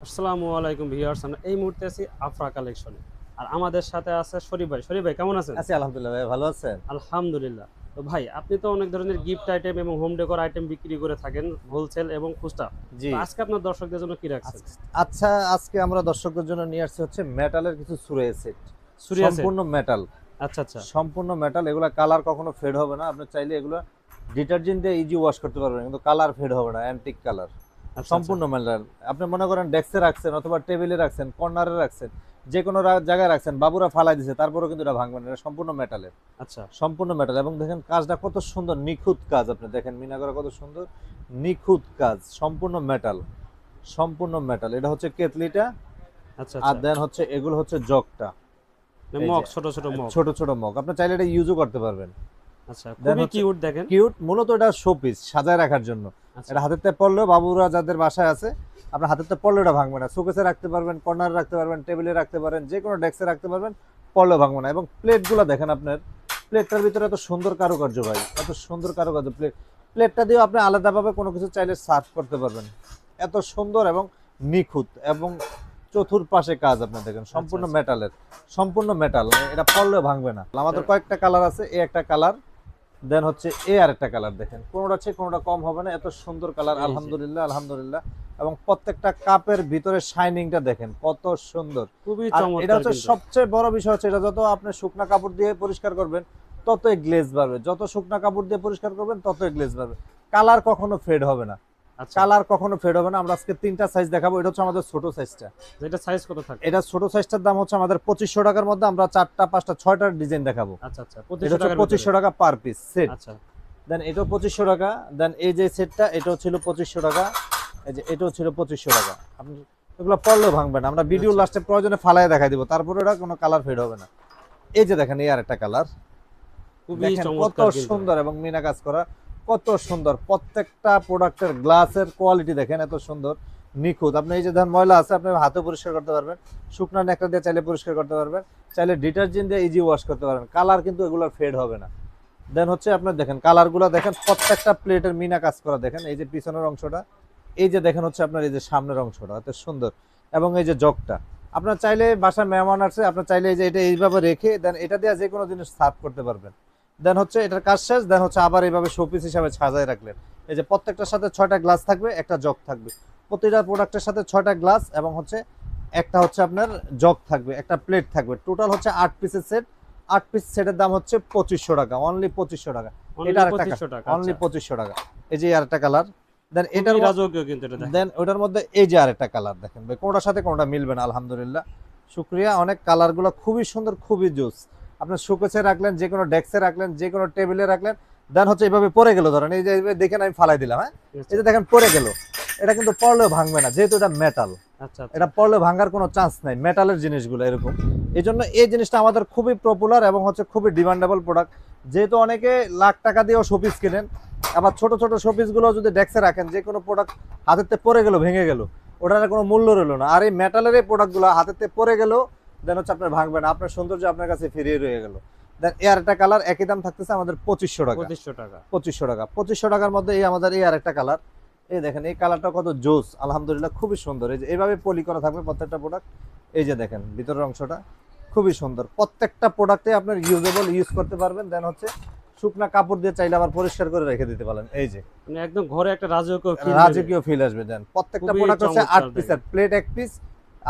আসসালামু আলাইকুম ভিউয়ার্স, আমরা এই মুহূর্তে আছি আফরা কালেকশনে। আর আমাদের সাথে আছে শরীফ ভাই। শরীফ ভাই কেমন আছেন? আছি আলহামদুলিল্লাহ ভাই, ভালো আছেন? আলহামদুলিল্লাহ। তো ভাই, আপনি তো অনেক ধরনের গিফট আইটেম এবং হোম ডেকোর আইটেম বিক্রি করে থাকেন, হোলসেল এবং খুচরা। জি। তো আজকে আপনার দর্শকদের জন্য কি রাখছেন? আচ্ছা, আজকে আমরা দর্শকদের জন্য নিয়ে আসছি হচ্ছে মেটালের কিছু সুরে সেট। সুরিয়া সেট। সম্পূর্ণ মেটাল। আচ্ছা আচ্ছা। সম্পূর্ণ মেটাল, এগুলা কালার কখনো ফেড হবে না। আপনি চাইলে এগুলো ডিটারজেন্ট দিয়ে ইজি ওয়াশ করতে পারবেন, কিন্তু কালার ফেড হবে না, অ্যান্টিক কালার। আচ্ছা আচ্ছা। সম্পূর্ণ মেটাল। আপনি মনে করেন ডেস্কে রাখছেন অথবা টেবিলে রাখছেন, কর্নারে রাখছেন, যে কোনো জায়গায় রাখছেন, বাবুরা ফালাই দিছে, তারপরেও কিন্তু এটা ভাঙবে না। এটা সম্পূর্ণ মেটালের। আচ্ছা। সম্পূর্ণ মেটাল। এবং দেখেন কাজটা কত সুন্দর, নিখুঁত কাজ। আপনি দেখেন মিনা করা কত সুন্দর, নিখুঁত কাজ, সম্পূর্ণ মেটাল। সম্পূর্ণ মেটাল। এটা হচ্ছে কেতলিটা। আচ্ছা আর আচ্ছা। দেন হচ্ছে এগুলো হচ্ছে জগটা। এই মগ, যে ছোট ছোট মগ। ছোট ছোট মগ, আপনি চাইলে এটা ইউজও করতে পারবেন। আচ্ছা, দেন খুবই হচ্ছে কিউট দেখেন। কিউট, মূলত এটা শোপিস, সাজায় রাখার জন্য। আচ্ছা এটা হাতের ট্যাপ পড়লেও, বাবুরা যাদের বাসায় আছে, আপনার হাতের ট্যাপ পড়লেও এটা ভাঙবে না। শোকেসে রাখতে পারবেন, কর্নারে রাখতে পারবেন, টেবিলে রাখতে পারেন, যে কোনো ডেস্কে রাখতে পারবেন, পড়লেও ভাঙবে না। এবং প্লেটগুলো দেখেন আপনার, প্লেটটার ভিতরে এত সুন্দর কারুকার্য ভাই, এত সুন্দর কারুকার্য। প্লেটটা দিয়েও আপনি আলাদাভাবে কোনো কিছু চাইলে সার্ভ করতে পারবেন। এত সুন্দর এবং নিখুঁত, এবং চতুর্পাশে কাজ আপনি দেখেন, সম্পূর্ণ আচ্ছা। মেটালের। সম্পূর্ণ মেটাল, এটা পড়লেও ভাঙবে না। আমাদের কয়েকটা কালার আছে, এই একটা কালার, দেন হচ্ছে এ আর একটা কালার। দেখেন কোনোটা আছে কোনোটা কম হবে না, এত সুন্দর কালার। এই যে আলহামদুলিল্লাহ আলহামদুলিল্লাহ। এবং প্রত্যেকটা কাপের ভিতরে শাইনিংটা দেখেন কত সুন্দর। খুবই আর এটা চমৎকার হচ্ছে কিন্তু। সবচেয়ে বড় বিষয় হচ্ছে, এটা যত আপনি শুকনা কাপড় দিয়ে পরিষ্কার করবেন ততই গ্লেজ বাড়বে, যত শুকনা কাপড় দিয়ে পরিষ্কার করবেন ততই গ্লেজ বাড়বে। কালার কখনো ফেড হবে না, আচ্ছা। কালার কখনো ফেড হবে না। আমরা আজকে তিনটা সাইজ দেখাবো। এটা হচ্ছে আমাদের ছোট সাইজটা। এটা সাইজ কত থাকে? এটা ছোট সাইজটার দাম হচ্ছে আমাদের 2500 টাকার মধ্যে। আমরা 4টা 5টা 6টা ডিজাইন দেখাবো। আচ্ছা আচ্ছা, এটা 2500 হচ্ছে টাকার ভিতরে। 2500 টাকা পার পিস সেট। আচ্ছা। দেন এটাও 2500 টাকা। দেন এই যে সেটটা, এটাও ছিল 2500 টাকা। এই যে এটাও ছিল 2500 টাকা। আপনি এগুলো পড়লেও ভাঙবে না, আমরা ভিডিও আচ্ছা। লাস্টে প্রয়োজনে ফালায় দেখাই দিব, তারপরে এটা কোনো কালার ফেড হবে না। এই যে দেখেন এই আরেকটা কালার, খুবই দেখেন কত চমৎকার কিন্তু। সুন্দর এবং মিনা কাজ করা, কত সুন্দর। প্রত্যেকটা প্রোডাক্টের গ্লাসের কোয়ালিটি দেখেন এত সুন্দর, নিখুঁত। আপনি এই যে ধরেন ময়লা আছে, আপনি হাতে পরিষ্কার করতে পারবেন, শুকনা ন্যাকড়া দিয়ে চাইলে পরিষ্কার করতে পারবেন, চাইলে ডিটারজেন্ট দিয়ে ইজি ওয়াশ করতে পারবেন। কালার কিন্তু এগুলোর ফেড হবে না। দেন হচ্ছে আপনার দেখেন কালারগুলো দেখেন, প্রত্যেকটা প্লেটের মিনা কাজ করা দেখেন। এই যে পিছনের অংশটা, এই যে দেখেন হচ্ছে আপনার এই যে সামনের অংশটা এত সুন্দর। এবং এই যে জগটা, আপনার চাইলে বাসায় মেহমান আসছে, আপনার চাইলে এই যে এটা এইভাবে রেখে দেন এটা দিয়ে যে কোনো জিনিস সার্ভ করতে পারবেন। দেন হচ্ছে এটার কাজ শেষ। দেন হচ্ছে আবার এইভাবে শোপিস হিসাবে সাজায় রাখলেন। এই যে প্রত্যেকটার সাথে 6টা গ্লাস থাকবে, একটা জগ থাকবে। প্রতিটা প্রোডাক্টের সাথে 6টা গ্লাস এবং হচ্ছে একটা হচ্ছে আপনার জগ থাকবে, একটা প্লেট থাকবে। টোটাল হচ্ছে 8 পিসের সেট। 8 পিস সেটের দাম হচ্ছে 2500 টাকা, অনলি 2500 টাকা। এটা অনলি আরেকটা 2500 টাকা। অনলি আচ্ছা। 2500 টাকা। এই যে আরেকটা কালার। দেন এটার খুবই রাজকীয় কিন্তু এটা দেখেন। দেন ওটার মধ্যে এই যে আরেকটা কালার দেখেন ভাই, কোনটার সাথে কোনটা মিলবে না। আলহামদুলিল্লাহ, শুক্রিয়া। অনেক কালারগুলো খুবই সুন্দর, খুবই জোস। আপনার শোকেসে রাখলেন, যে কোনো ডেস্কে রাখলেন, যে কোনো টেবিলে রাখলেন। দেন হচ্ছে এইভাবে পড়ে গেল, ধরেন এই যে এইভাবে দেখেন আমি ফালাই দিলাম, হ্যাঁ, এই যে দেখেন পড়ে গেল, এটা কিন্তু পড়লেও ভাঙবে না, যেহেতু এটা মেটাল। আচ্ছা আচ্ছা। এটা পড়লে ভাঙার কোনো চান্স নাই, মেটালের জিনিসগুলো এরকম। এই জন্য এই জিনিসটা আমাদের খুবই পপুলার এবং হচ্ছে খুবই ডিমান্ডেবল প্রোডাক্ট। যেহেতু অনেকে লাখ টাকা দিয়েও শোপিস কিনেন, আবার ছোট ছোট শোপিস গুলো যদি ডেস্কে রাখেন, যে কোনো প্রোডাক্ট হাতেতে পড়ে গেল, ভেঙে গেল, ওটার কোনো মূল্য রইল না। আর এই মেটালের এই প্রোডাক্টগুলো হাতেতে পড়ে গেল, দেন হচ্ছে আপনার ভাঙবে না, আপনার সৌন্দর্য আপনার কাছে ফিরিয়ে রয়ে গেল। দেন এর একটা কালার, একই দাম থাকতেছে আমাদের 2500 টাকা। 2500 টাকা। 2500 টাকা। 2500 টাকার মধ্যে এই আমাদের এই আরেকটা কালার। এই দেখেন এই কালারটা কত জোস, আলহামদুলিল্লাহ, খুবই সুন্দর। এই যে এইভাবে পলি করা থাকবে প্রত্যেকটা প্রোডাক্ট। এই যে দেখেন ভিতরের অংশটা খুবই সুন্দর। প্রত্যেকটা প্রোডাক্টে আপনার ইউজেবল, ইউজ করতে পারবেন। দেন হচ্ছে শুকনা কাপড় দিয়ে চাইলে আবার পরিষ্কার করে রেখে দিতে পারেন। এই যে মানে একদম ঘরে একটা রাজকীয় ফিল দেবে। রাজকীয় ফিল আসবে। দেন প্রত্যেকটা খুবই প্রোডাক্ট হচ্ছে 8 চমৎকার পিসের, দেখেন। প্লেট 1 পিস,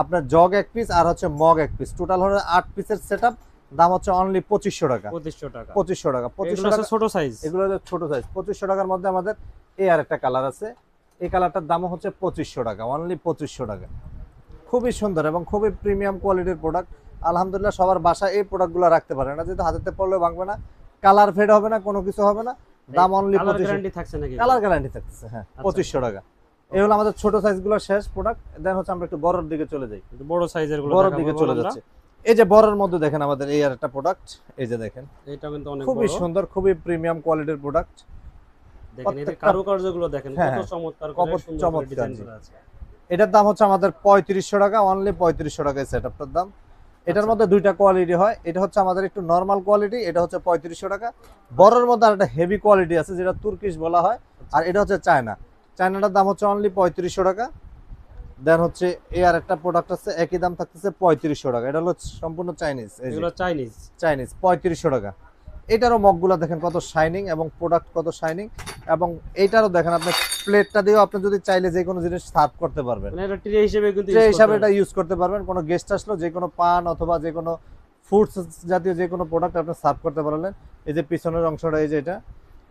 আপনার জগ 1 পিস, আর হচ্ছে মগ 1 পিস। টোটাল হলো 8 পিসের সেটআপ। দাম হচ্ছে অনলি 2500 টাকা। 2500 টাকা। 2500 টাকা। 2500 এগুলো আছে টাকা। ছোট সাইজ। এগুলো হচ্ছে ছোট সাইজ। 2500 টাকার মধ্যে আমাদের এই আরেকটা কালার আছে। এই কালারটার দামও হচ্ছে 2500 টাকা, অনলি 2500 টাকা। খুবই সুন্দর এবং খুবই প্রিমিয়াম কোয়ালিটির প্রোডাক্ট। আলহামদুলিল্লাহ, সবার বাসায় এই প্রোডাক্টগুলো রাখতে পারে না, যেহেতু হাতেতে পড়লেও ভাঙবে না, কালার ফেড হবে না, কোনো কিছু হবে না। দাম অনলি কালার 2500। গ্যারান্টি থাকছে নাকি? কালার গ্যারান্টি থাকতেছে, হ্যাঁ, আচ্ছা, 2500 টাকা। এই হলো আমাদের ছোট সাইজগুলো শেষ প্রোডাক্ট। দেন হচ্ছে আমরা একটু বড়র দিকে চলে যাই। একটু বড় সাইজের গুলো বড়র দেখাবো দিকে এখন চলে আমরা। যাচ্ছে। এই যে বড়র মধ্যে দেখেন আমাদের এই আর একটা প্রোডাক্ট। এই যে দেখেন এটা কিন্তু অনেক খুবই বড়। সুন্দর, খুবই প্রিমিয়াম কোয়ালিটির প্রোডাক্ট। দেখেন এর প্রত্যেকটা কারুকার্যগুলো দেখেন হ্যাঁ, কত হ্যাঁ, চমৎকার করে কত সুন্দর করে চমৎকার, ডিজাইন জি। করা আছে। এটার দাম হচ্ছে আমাদের 3500 টাকা, অনলি 3500 টাকা এই সেটআপটার দাম। এটার আচ্ছা। মধ্যে দুইটা কোয়ালিটি হয়। এটা হচ্ছে আমাদের একটু নরমাল কোয়ালিটি, এটা হচ্ছে 3500 টাকা। বড়র মধ্যে আর একটা হেভি কোয়ালিটি আছে, যেটা তুর্কিশ বলা হয়, আর এটা হচ্ছে চায়না। চায়নাটার দাম হচ্ছে অনলি 3500 টাকা। দেন হচ্ছে এই আর একটা প্রোডাক্ট আছে, একই দাম থাকতেছে 3500 টাকা। এটা হলো সম্পূর্ণ চাইনিজ, এই যে এগুলো চাইনিজ। চাইনিজ 3500 টাকা। এটারও মগগুলো দেখেন কত শাইনিং এবং প্রোডাক্ট কত শাইনিং, এবং এইটারও দেখেন আপনি প্লেটটা দিয়েও আপনি যদি চাইলে যে কোনো জিনিস সার্ভ করতে পারবেন, মানে এটা ট্রে হিসেবে কিন্তু ট্রে use হিসাবে করতে এটা ইউজ করতে পারবেন। কোনো গেস্ট আসলো যে কোনো পান অথবা যে কোনো ফুডস জাতীয় যে কোনো প্রোডাক্ট আপনি সার্ভ করতে পারলেন। এই যে পিছনের অংশটা, এই যে এটা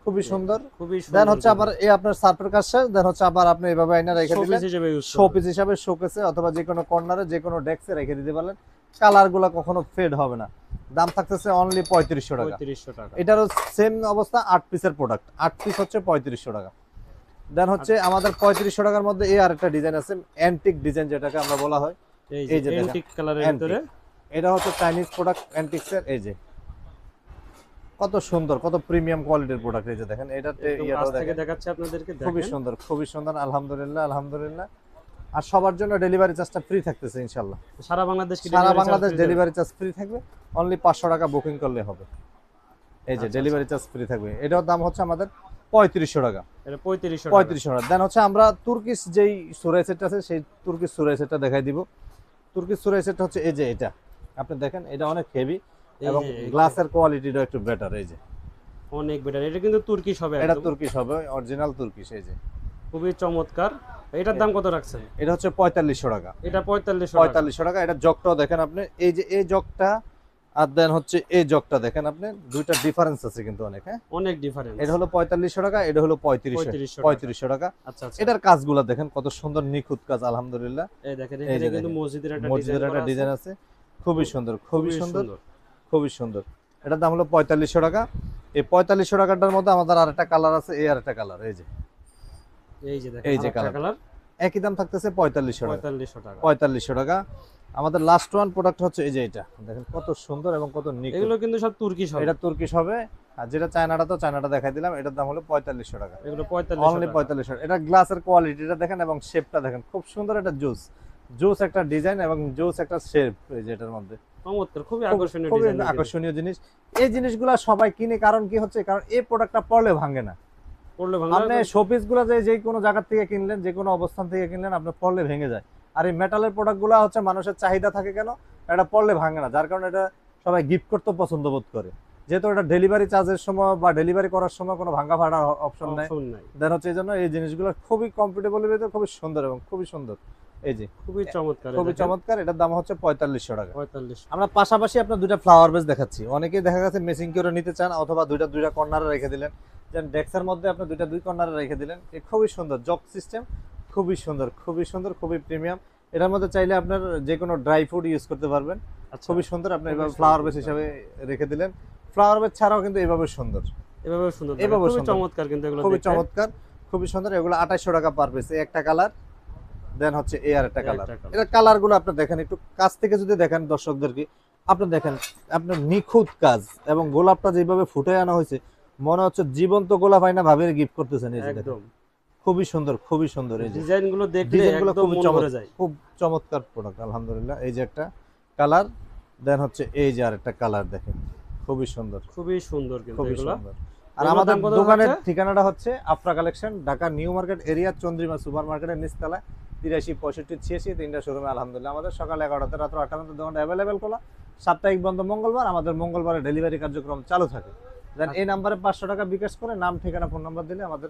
খুবই সুন্দর। পারবেন। খুবই সুন্দর। দেন হচ্ছে আবার এই আপনার সার্ভের কাজ শেষ, দেন হচ্ছে আবার আপনি এভাবে আইনা রেখে দিলেন শোপিস হিসেবে ইউজ শোপিস হিসাবে, শোকেসে অথবা যে কোনো কর্নারে যে কোনো ডেস্কে রেখে দিতে পারলেন। কালারগুলো কখনো ফেড হবে না। দাম থাকতেছে অনলি 3500 টাকা। 3500 টাকা। এটারও সেম অবস্থা, 8 পিসের প্রোডাক্ট, 8 পিস হচ্ছে 3500 টাকা। দেন হচ্ছে আমাদের 3500 টাকার মধ্যে এই আরেকটা ডিজাইন আছে, অ্যান্টিক ডিজাইন যেটাকে আমরা বলা হয়। এই যে দেখেন, অ্যান্টিক কালারের antique। ভিতরে এটা হচ্ছে চাইনিজ প্রোডাক্ট অ্যান্টিক্সের। এই যে কত সুন্দর, কত প্রিমিয়াম কোয়ালিটির প্রোডাক্ট। এই যে দেখেন এটাতে একদম ইয়াটাও কাছ থেকে দেখেন, দেখাচ্ছি আপনাদেরকে, খুবই দেখেন। সুন্দর, খুবই সুন্দর। আলহামদুলিল্লাহ, আলহামদুলিল্লাহ। আর সবার জন্য ডেলিভারি চার্জটা ফ্রি থাকতেছে ইনশাআল্লাহ। সারা বাংলাদেশ কি সারা delivery Bangladesh charge free delivery charge free থাকবে, অনলি 500 টাকা বুকিং করলে হবে। এই যে আচ্ছা, ডেলিভারি চার্জ ফ্রি থাকবে। এটার দাম হচ্ছে আমাদের 3500 টাকা। যাবে? এটা 3500 টাকা। 3500 টাকা। দেন হচ্ছে আমরা তুর্কিশ যেই সুরাই সেটটা আছে সেই তুর্কিশ সুরাই সেটটা দেখাই দিব। তুর্কিশ সুরাই সেটটা হচ্ছে এই যে এটা, আপনি দেখেন এটা অনেক হেভি এই এবং যে, এই যে, গ্লাসের কোয়ালিটিটা একটু বেটার। এই যে অনেক বেটার। এটা কিন্তু তুর্কিশ হবে এটা একদম। তুর্কিশ হবে, অরিজিনাল তুর্কিশ। এই যে খুবই চমৎকার। এটার দাম কত রাখছেন? এটা হচ্ছে 4500 টাকা। এটা 4500 টাকা। 4500 টাকা। এটা জগটাও দেখেন আপনি, এই যে এই জগটা আর দেন হচ্ছে এই জগটা দেখেন আপনি, দুইটা ডিফারেন্স আছে কিন্তু অনেক। হ্যাঁ, অনেক ডিফারেন্স। এটা হলো 4500 টাকা, এটা হলো 3500 3500 টাকা। আচ্ছা আচ্ছা। এটার কাজগুলো দেখেন কত সুন্দর, নিখুঁত কাজ আলহামদুলিল্লাহ। এই দেখেন এই এখানে যে কিন্তু দেখেন, মসজিদের একটা মসজিদের একটা ডিজাইন আছে, খুবই সুন্দর, খুবই সুন্দর, খুবই সুন্দর। এটার দাম হলো 4500 টাকা। এই 4500 টাকাটার মধ্যে আমাদের আরেকটা কালার আছে, এই আরেকটা কালার। এই যে এই যে দেখেন এই যে আরেকটা কালার, একই দাম থাকতেছে 4500 টাকা। 4500 টাকা। 4500 টাকা। আমাদের লাস্ট ওয়ান প্রোডাক্ট হচ্ছে এই যে এটা দেখেন কত সুন্দর এবং কত নিখুঁত। এগুলো কিন্তু সব তুর্কিশ হবে। এটা তুর্কিশ হবে। আর যেটা চায়নাটা, তো চায়নাটা দেখাই দিলাম। এটার দাম হলো 4500 টাকা। এগুলো 4500 অনলি টাকা। 4500। এটা গ্লাসের কোয়ালিটিটা দেখেন এবং শেপটা দেখেন, খুব সুন্দর একটা জুস, জুস একটা ডিজাইন এবং জুস একটা শেপ। এই যে এটার মধ্যে চমৎকার, খুবই খুব- আকর্ষণীয় খুবই ডিজাইন। আকর্ষণীয় জিনিস। এই জিনিসগুলো সবাই কিনে, কারণ কি হচ্ছে, কারণ এই প্রোডাক্টটা পড়লে ভাঙে না। পড়লে আপনি ভাঙা শোপিস গুলো যে কোনো জায়গা থেকে কিনলেন, যে কোনো অবস্থান থেকে কিনলেন, আপনার পড়লে ভেঙে যায়। আর এই মেটালের প্রোডাক্ট গুলো হচ্ছে মানুষের চাহিদা থাকে কেন, এটা পড়লে ভাঙে না, যার কারণে এটা সবাই গিফট করতে পছন্দ বোধ করে। যেহেতু এটা ডেলিভারি চার্জের সময় বা ডেলিভারি করার সময় কোনো ভাঙা ফাটার অপশন নেই, অপশন নাই। দেন হচ্ছে এই জন্য এই জিনিসগুলো খুবই কমফোর্টেবল, খুবই সুন্দর এবং খুবই সুন্দর। এই যে খুবই চমৎকার, খুবই চমৎকার। এটার দাম হচ্ছে 4500 টাকা। 4500। আমরা পাশাপাশি আপনার দুইটা ফ্লাওয়ার বেস দেখাচ্ছি। অনেকেই দেখা গেছে মেসিং করে নিতে চান, অথবা দুইটা কর্নারে রেখে দিলেন, যেন ডেস্কের মধ্যে আপনি দুই কর্নারে রেখে দিলেন। এই খুবই সুন্দর জগ সিস্টেম, খুবই সুন্দর, খুবই সুন্দর, খুবই প্রিমিয়াম। এটার মধ্যে চাইলে আপনার যে কোনো ড্রাই ফ্রুট ইউজ করতে পারবেন। আচ্ছা, খুবই সুন্দর। আপনি খুবই এভাবে সুন্দর ফ্লাওয়ার বেস কিন্তু। হিসাবে রেখে দিলেন। ফ্লাওয়ার বেস ছাড়াও কিন্তু এভাবে সুন্দর, এভাবে সুন্দর, এভাবে খুবই সুন্দর। চমৎকার কিন্তু এগুলো খুবই দেখতে। চমৎকার, খুবই সুন্দর। এগুলো 2800 টাকা পার পিস। এই একটা কালার, দেন হচ্ছে এই আর একটা এই কালার। একটা colour। এটা কালার গুলো আপনি দেখেন, একটু কাছ থেকে যদি দেখেন দর্শকদেরকে, আপনি দেখেন আপনার নিখুঁত কাজ, এবং গোলাপটা যেভাবে ফুটে আনা হয়েছে, মনে হচ্ছে জীবন্ত গোলাপ আইনা ভাবে গিফট করতেছেন। এই যে দেখেন, একদম খুবই সুন্দর, খুবই সুন্দর। এই যে ডিজাইন গুলো দেখলে ডিজাইনগুলো একদম খুবই মন ভরে যায়। খুব চমৎকার প্রোডাক্ট আলহামদুলিল্লাহ। এই যে একটা কালার, দেন হচ্ছে এই যে আরেকটা কালার দেখেন, খুবই সুন্দর, খুবই সুন্দর কিন্তু খুবই এগুলো। সুন্দর। আর এগুলোর আমাদের দাম কত দোকানের হচ্ছে? ঠিকানাটা হচ্ছে Afra collection, Dhaka new market area, Chandrima super মার্কেটের নিচতলায়, 83 65 86 তিনটা শোরুমে আলহামদুলিল্লাহ। আমাদের সকাল 11টা রাত 8টা পর্যন্ত দোকানটা অ্যাভেলেবেল খোলা। সাপ্তাহিক বন্ধ মঙ্গলবার। আমাদের মঙ্গলবারে ডেলিভারি কার্যক্রম চালু থাকে। দেন এই নাম্বারে 500 টাকা বিকাশ করে নাম, ঠিকানা, ফোন নাম্বার দিলে আমাদের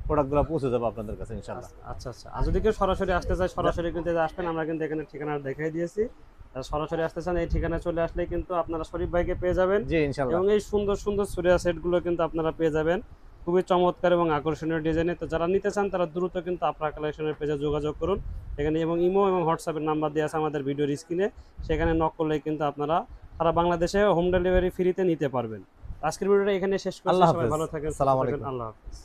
প্রোডাক্টগুলো পৌঁছে যাবে আপনাদের কাছে ইনশাআল্লাহ। আচ্ছা আচ্ছা। আর যদি কেউ সরাসরি আসতে চায়, সরাসরি কিন্তু আসবেন। আমরা কিন্তু এখানে ঠিকানা দেখাই দিয়েছি। আর সরাসরি আসতে চান, এই ঠিকানায় চলে আসলে কিন্তু আপনারা শরীফ ভাইকে পেয়ে যাবেন। জি ইনশাআল্লাহ। এবং এই সুন্দর সুন্দর সুরিয়া সেটগুলো কিন্তু আপনারা পেয়ে যাবেন খুবই চমৎকার এবং আকর্ষণীয় ডিজাইনে। তো যারা নিতে চান তারা দ্রুত কিন্তু আপনার কালেকশনের পেজে যোগাযোগ করুন। এখানে এবং ইমো এবং হোয়াটসঅ্যাপের নাম্বার দেওয়া আছে আমাদের ভিডিওর স্ক্রিনে, সেখানে নক করলে কিন্তু আপনারা সারা বাংলাদেশে হোম ডেলিভারি ফ্রিতে নিতে পারবেন। আজকের ভিডিওটা এখানে শেষ করছি। আল্লাহ সবাই হাফেজ। ভালো থাকেন, আসসালামু সুস্থ থাকেন। আলাইকুম। আল্লাহ হাফেজ।